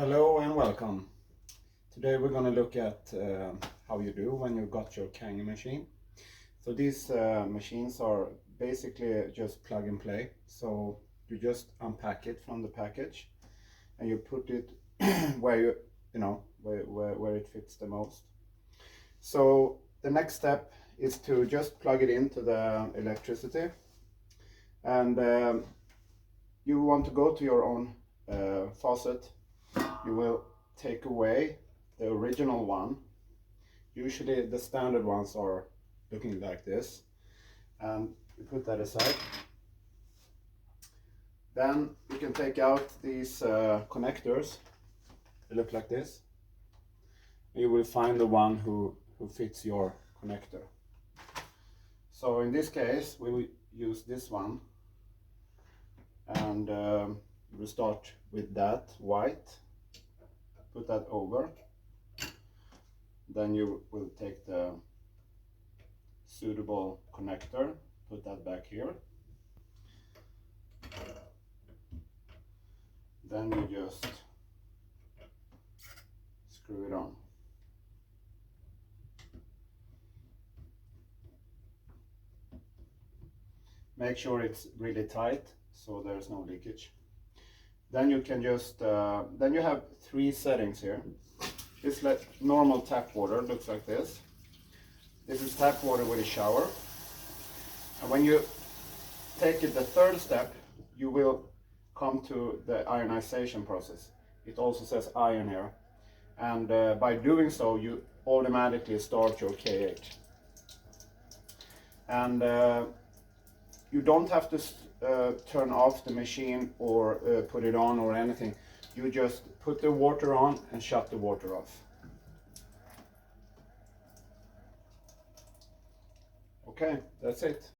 Hello and welcome. Today we're going to look at how you do when you got your Kangen machine. So these machines are basically just plug and play. So you just unpack it from the package and you put it where where it fits the most. So the next step is to just plug it into the electricity, and you want to go to your own faucet. You will take away the original one. Usually the standard ones are looking like this, and you put that aside. Then you can take out these connectors. They look like this. You will find the one who fits your connector. So in this case we will use this one, and we'll start with that white. Put that over. Then you will take the suitable connector, put that back here. Then you just screw it on. Make sure it's really tight so there's no leakage. Then you can just, then you have three settings here. This normal tap water looks like this. This is tap water with a shower. And when you take it the third step, you will come to the ionization process. It also says ion here. And by doing so, you automatically start your KH. And you don't have to turn off the machine or put it on or anything. You just put the water on and shut the water off. Okay, that's it.